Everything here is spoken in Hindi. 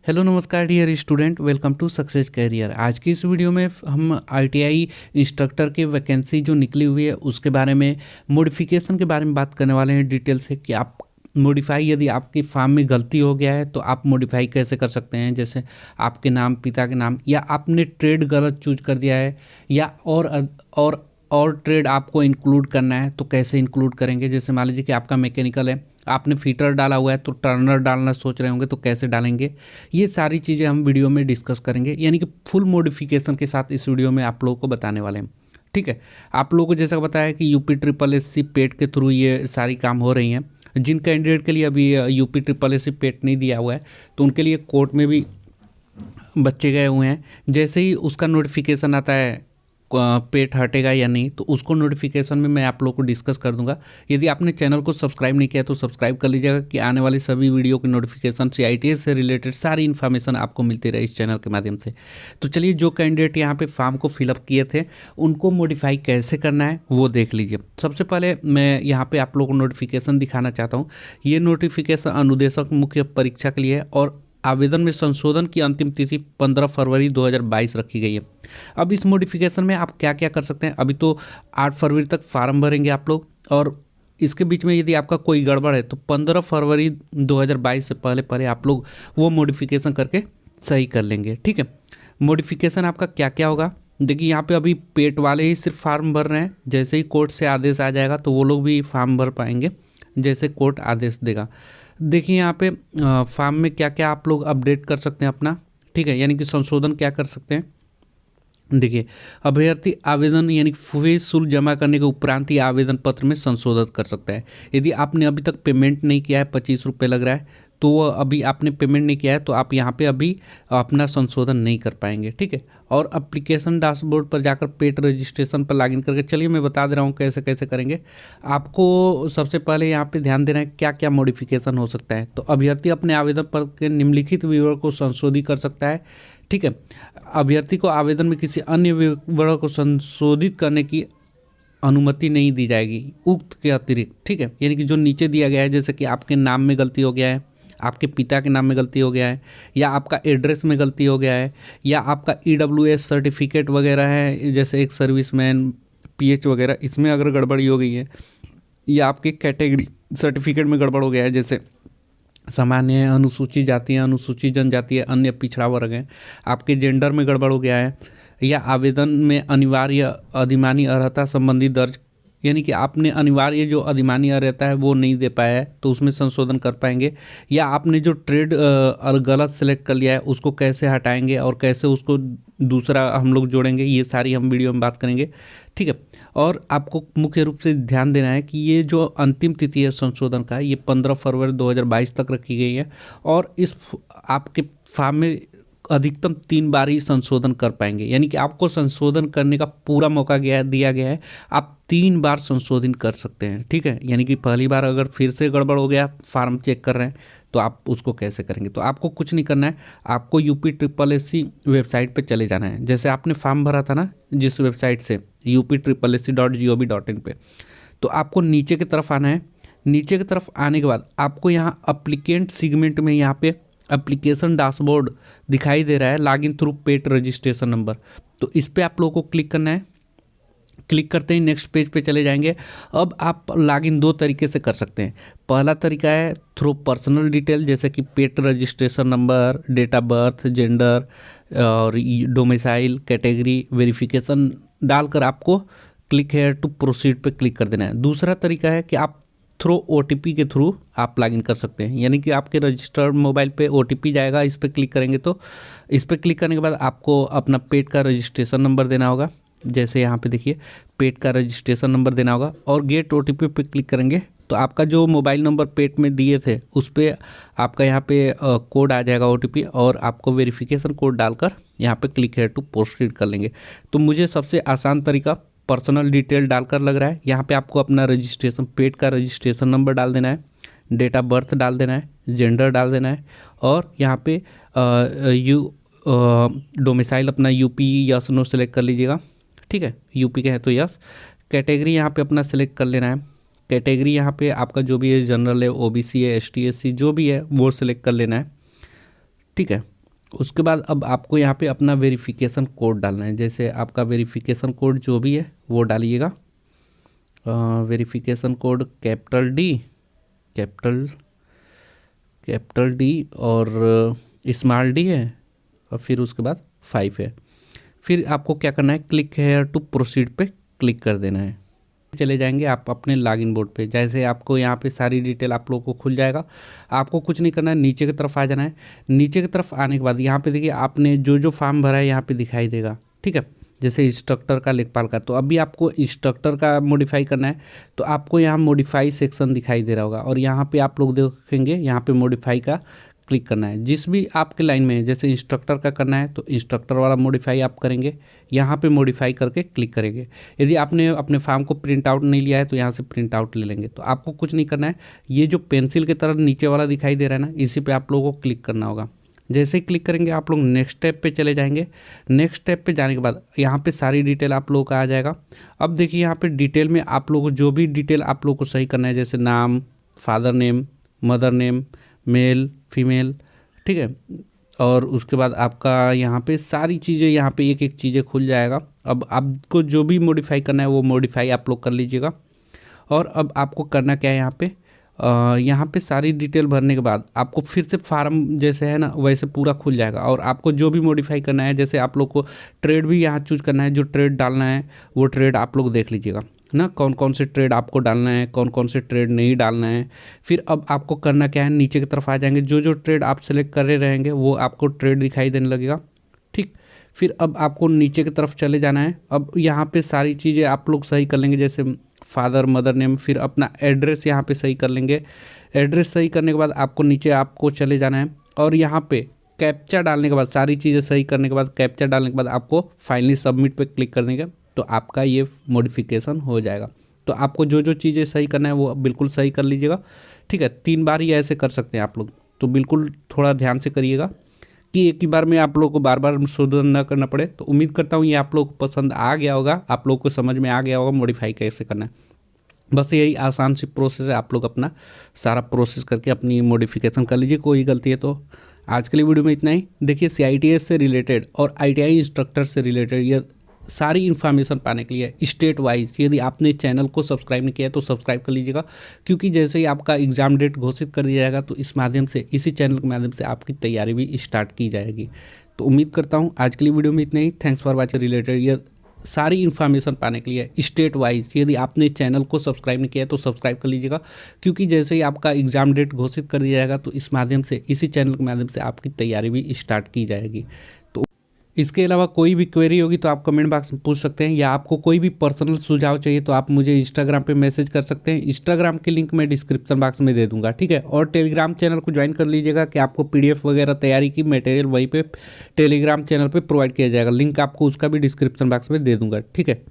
हेलो नमस्कार dear student, welcome to success career. आज की इस वीडियो में हम आईटीआई इंस्ट्रक्टर की वैकेंसी जो निकली हुई है उसके बारे में, मॉडिफिकेशन के बारे में बात करने वाले हैं डिटेल से कि आप मॉडिफाई, यदि आपकी फार्म में गलती हो गया है तो आप मॉडिफाई कैसे कर सकते हैं। जैसे आपके नाम, पिता के नाम, या आपने ट्रेड गलत चूज कर दिया है, या और ट्रेड आपको इंक्लूड करना है तो कैसे इंक्लूड करेंगे। जैसे मान लीजिए कि आपका मैकेनिकल है, आपने फीटर डाला हुआ है तो टर्नर डालना सोच रहे होंगे तो कैसे डालेंगे। ये सारी चीज़ें हम वीडियो में डिस्कस करेंगे, यानी कि फुल मॉडिफिकेशन के साथ इस वीडियो में आप लोगों को बताने वाले हैं। ठीक है, आप लोगों को जैसा बताया कि यूपी ट्रिपल एस सी पेट के थ्रू ये सारी काम हो रही हैं। जिन कैंडिडेट के लिए अभी यूपी ट्रिपल एस सी पेट नहीं दिया हुआ है तो उनके लिए कोर्ट में भी बच्चे गए हुए हैं। जैसे ही उसका नोटिफिकेशन आता है पेट हटेगा या नहीं, तो उसको नोटिफिकेशन में मैं आप लोग को डिस्कस कर दूंगा। यदि आपने चैनल को सब्सक्राइब नहीं किया तो सब्सक्राइब कर लीजिएगा कि आने वाली सभी वीडियो के नोटिफिकेशन सीआईटीएस से रिलेटेड सारी इन्फॉर्मेशन आपको मिलती रहे इस चैनल के माध्यम से। तो चलिए, जो कैंडिडेट यहाँ पे फॉर्म को फिलअप किए थे उनको मॉडिफाई कैसे करना है वो देख लीजिए। सबसे पहले मैं यहाँ पर आप लोग को नोटिफिकेशन दिखाना चाहता हूँ। ये नोटिफिकेशन अनुदेशक मुख्य परीक्षा के लिए है और आवेदन में संशोधन की अंतिम तिथि 15 फरवरी 2022 रखी गई है। अब इस मॉडिफिकेशन में आप क्या क्या कर सकते हैं। अभी तो 8 फरवरी तक फार्म भरेंगे आप लोग, और इसके बीच में यदि आपका कोई गड़बड़ है तो 15 फरवरी 2022 से पहले पहले आप लोग वो मॉडिफिकेशन करके सही कर लेंगे। ठीक है, मॉडिफिकेशन आपका क्या क्या होगा देखिए। यहाँ पे अभी पेट वाले ही सिर्फ फार्म भर रहे हैं। जैसे ही कोर्ट से आदेश आ जाएगा तो वो लोग भी फॉर्म भर पाएंगे जैसे कोर्ट आदेश देगा। देखिए यहाँ पे फॉर्म में क्या क्या आप लोग अपडेट कर सकते हैं अपना। ठीक है, यानी कि संशोधन क्या कर सकते हैं। देखिए, अभ्यर्थी आवेदन यानी फीस शुल्क जमा करने के उपरांत ही आवेदन पत्र में संशोधन कर सकता है। यदि आपने अभी तक पेमेंट नहीं किया है, 25 रुपये लग रहा है, तो अभी आपने पेमेंट नहीं किया है तो आप यहाँ पे अभी अपना संशोधन नहीं कर पाएंगे। ठीक है, और एप्लीकेशन डैशबोर्ड पर जाकर पेट रजिस्ट्रेशन पर लॉगिन करके, चलिए मैं बता दे रहा हूँ कैसे कैसे करेंगे। आपको सबसे पहले यहाँ पे ध्यान देना है क्या क्या मॉडिफिकेशन हो सकता है। तो अभ्यर्थी अपने आवेदन पर के निम्नलिखित विवरण को संशोधित कर सकता है। ठीक है, अभ्यर्थी को आवेदन में किसी अन्य विवरण को संशोधित करने की अनुमति नहीं दी जाएगी उक्त के अतिरिक्त। ठीक है, यानी कि जो नीचे दिया गया है, जैसे कि आपके नाम में गलती हो गया है, आपके पिता के नाम में गलती हो गया है, या आपका एड्रेस में गलती हो गया है, या आपका ईडब्ल्यूएस सर्टिफिकेट वगैरह है, जैसे एक सर्विसमैन पीएच वगैरह, इसमें अगर गड़बड़ी हो गई है, या आपके कैटेगरी सर्टिफिकेट में गड़बड़ हो गया है, जैसे सामान्य, अनुसूचित जाति, अनुसूचित जनजाति, अन्य पिछड़ा वर्ग है, आपके जेंडर में गड़बड़ हो गया है, या आवेदन में अनिवार्य अधिमानी अर्हता संबंधी दर्ज, यानी कि आपने अनिवार्य जो अधिमानी अर्हता है वो नहीं दे पाया है तो उसमें संशोधन कर पाएंगे, या आपने जो ट्रेड गलत सेलेक्ट कर लिया है उसको कैसे हटाएंगे और कैसे उसको दूसरा हम लोग जोड़ेंगे, ये सारी हम वीडियो में बात करेंगे। ठीक है, और आपको मुख्य रूप से ध्यान देना है कि ये जो अंतिम तिथि है संशोधन का, ये 15 फरवरी 2022 तक रखी गई है, और इस आपके फॉर्म में अधिकतम 3 बार ही संशोधन कर पाएंगे। यानी कि आपको संशोधन करने का पूरा मौका दिया गया है, आप 3 बार संशोधन कर सकते हैं। ठीक है, यानी कि पहली बार अगर फिर से गड़बड़ हो गया, फार्म चेक कर रहे हैं, तो आप उसको कैसे करेंगे। तो आपको कुछ नहीं करना है, आपको UP triple S C website पे चले जाना है। जैसे आपने फॉर्म भरा था ना जिस वेबसाइट से, UPSSC.gov.in पे, तो आपको नीचे की तरफ आना है। नीचे की तरफ आने के बाद आपको यहाँ अप्लीकेंट सेगमेंट में यहाँ पे एप्लीकेशन डैशबोर्ड दिखाई दे रहा है, लॉगिन थ्रू पेट रजिस्ट्रेशन नंबर, तो इस पर आप लोगों को क्लिक करना है। क्लिक करते ही नेक्स्ट पेज पे चले जाएंगे। अब आप लॉगिन 2 तरीके से कर सकते हैं। पहला तरीका है थ्रू पर्सनल डिटेल, जैसे कि PET registration number, date of birth, gender और डोमिसाइल, कैटेगरी, वेरिफिकेशन डालकर आपको क्लिक हेयर टू प्रोसीड पे क्लिक कर देना है। दूसरा तरीका है कि आप थ्रू OTP के थ्रू आप लॉगिन कर सकते हैं, यानी कि आपके रजिस्टर्ड मोबाइल पे OTP जाएगा, इस पर क्लिक करेंगे तो इस पर क्लिक करने के बाद आपको अपना पेट का रजिस्ट्रेशन नंबर देना होगा। जैसे यहाँ पे देखिए पेट का रजिस्ट्रेशन नंबर देना होगा, और गेट OTP पे क्लिक करेंगे तो आपका जो मोबाइल नंबर पेट में दिए थे उस पर आपका यहाँ पे कोड आ जाएगा OTP, और आपको वेरिफिकेशन कोड डालकर यहाँ पे क्लिक हेयर टू प्रोसीड कर लेंगे। तो मुझे सबसे आसान तरीका पर्सनल डिटेल डालकर लग रहा है। यहाँ पे आपको अपना रजिस्ट्रेशन, पेट का रजिस्ट्रेशन नंबर डाल देना है, डेट ऑफ बर्थ डाल देना है, जेंडर डाल देना है, और यहाँ पे डोमिसाइल अपना UP यस नो सेलेक्ट कर लीजिएगा। ठीक है, UP के हैं तो यस। कैटेगरी यहाँ पे अपना सेलेक्ट कर लेना है। कैटेगरी यहाँ पे आपका जो भी है, जनरल है, OBC है, ST SC जो भी है वो सेलेक्ट कर लेना है। ठीक है, उसके बाद अब आपको यहाँ पे अपना वेरिफिकेशन कोड डालना है। जैसे आपका वेरिफिकेशन कोड जो भी है वो डालिएगा। वेरिफिकेशन कोड कैपिटल डी और स्मॉल डी है, और फिर उसके बाद 5 है। फिर आपको क्या करना है, क्लिक हेयर टू प्रोसीड पे क्लिक कर देना है। चले जाएंगे आप अपने लॉगिन बोर्ड पे। जैसे आपको यहाँ पे सारी डिटेल आप लोगों को खुल जाएगा। आपको कुछ नहीं करना है, नीचे की तरफ आ जाना है। नीचे की तरफ आने के बाद यहाँ पे देखिए आपने जो जो फॉर्म भरा है यहाँ पे दिखाई देगा, ठीक है। जैसे इंस्ट्रक्टर का, लेखपाल का, तो अभी आपको इंस्ट्रक्टर का मॉडिफाई करना है, तो आपको यहाँ मॉडिफाई सेक्शन दिखाई दे रहा होगा, और यहाँ पे आप लोग देखेंगे यहाँ पे मॉडिफाई का क्लिक करना है। जिस भी आपके लाइन में है, जैसे इंस्ट्रक्टर का करना है तो इंस्ट्रक्टर वाला मॉडिफाई आप करेंगे, यहाँ पे मॉडिफाई करके क्लिक करेंगे। यदि आपने अपने फॉर्म को प्रिंट आउट नहीं लिया है तो यहाँ से प्रिंट आउट ले लेंगे। तो आपको कुछ नहीं करना है, ये जो पेंसिल की तरह नीचे वाला दिखाई दे रहा है ना, इसी पे आप लोगों को क्लिक करना होगा। जैसे ही क्लिक करेंगे आप लोग नेक्स्ट स्टेप पे चले जाएंगे। नेक्स्ट स्टेप पे जाने के बाद यहाँ पे सारी डिटेल आप लोगों का आ जाएगा। अब देखिए यहाँ पे डिटेल में आप लोगों को जो भी डिटेल आप लोगों को सही करना है, जैसे नाम, father name, mother name, male female, ठीक है। और उसके बाद आपका यहाँ पे सारी चीज़ें, यहाँ पे एक एक चीज़ें खुल जाएगा। अब आपको जो भी मॉडिफाई करना है वो मॉडिफाई आप लोग कर लीजिएगा। और अब आपको करना क्या है, यहाँ पे सारी डिटेल भरने के बाद आपको फिर से फार्म जैसे है ना वैसे पूरा खुल जाएगा। और आपको जो भी मॉडिफाई करना है, जैसे आप लोग को ट्रेड भी यहाँ चूज करना है, जो ट्रेड डालना है वो ट्रेड आप लोग देख लीजिएगा ना, कौन कौन से ट्रेड आपको डालना है, कौन कौन से ट्रेड नहीं डालना है। फिर अब आपको करना क्या है, नीचे की तरफ आ जाएंगे, जो जो ट्रेड आप सेलेक्ट कर रहे रहेंगे वो आपको ट्रेड दिखाई देने लगेगा, ठीक। फिर अब आपको नीचे की तरफ चले जाना है। अब यहाँ पे सारी चीज़ें आप लोग सही कर लेंगे, जैसे फादर, मदर नेम, फिर अपना एड्रेस यहाँ पे सही कर लेंगे। एड्रेस सही करने के बाद आपको नीचे आपको चले जाना है, और यहाँ पे कैप्चा डालने के बाद, सारी चीज़ें सही करने के बाद, कैप्चा डालने के बाद आपको फाइनली सबमिट पे क्लिक कर देंगे, तो आपका ये मॉडिफिकेशन हो जाएगा। तो आपको जो जो चीज़ें सही करना है वो बिल्कुल सही कर लीजिएगा, ठीक है। 3 बार ही ऐसे कर सकते हैं आप लोग, तो बिल्कुल थोड़ा ध्यान से करिएगा कि एक ही बार में आप लोगों को बार बार शोधन ना करना पड़े। तो उम्मीद करता हूँ ये आप लोगों को पसंद आ गया होगा, आप लोगों को समझ में आ गया होगा मॉडिफाई कैसे करना है। बस यही आसान सी प्रोसेस है, आप लोग अपना सारा प्रोसेस करके अपनी मॉडिफिकेशन कर लीजिए। कोई गलती है तो आज के लिए वीडियो में इतना ही। देखिए CITS से रिलेटेड और ITI इंस्ट्रक्टर से रिलेटेड ये सारी इन्फॉर्मेशन पाने के लिए स्टेट वाइज, यदि आपने चैनल को सब्सक्राइब नहीं किया है तो सब्सक्राइब कर लीजिएगा, क्योंकि जैसे ही आपका एग्ज़ाम डेट घोषित कर दिया जाएगा तो इस माध्यम से, इसी चैनल के माध्यम से आपकी तैयारी भी स्टार्ट की जाएगी। तो उम्मीद करता हूँ आज के लिए वीडियो में इतना ही। Thanks for watching. रिलेटेड ये सारी इन्फॉर्मेशन पाने के लिए स्टेट वाइज, यदि आपने चैनल को सब्सक्राइब नहीं किया है तो सब्सक्राइब कर लीजिएगा, क्योंकि जैसे ही आपका एग्ज़ाम डेट घोषित कर दिया जाएगा तो इस माध्यम से, इसी चैनल के माध्यम से आपकी तैयारी भी स्टार्ट की जाएगी। तो इसके अलावा कोई भी क्वेरी होगी तो आप कमेंट बॉक्स में पूछ सकते हैं, या आपको कोई भी पर्सनल सुझाव चाहिए तो आप मुझे इंस्टाग्राम पे मैसेज कर सकते हैं। इंस्टाग्राम की लिंक मैं डिस्क्रिप्शन बॉक्स में दे दूंगा, ठीक है। और टेलीग्राम चैनल को ज्वाइन कर लीजिएगा कि आपको PDF वगैरह तैयारी की मटेरियल वहीं पे टेलीग्राम चैनल पे प्रोवाइड किया जाएगा। लिंक आपको उसका भी डिस्क्रिप्शन बॉक्स में दे दूंगा, ठीक है।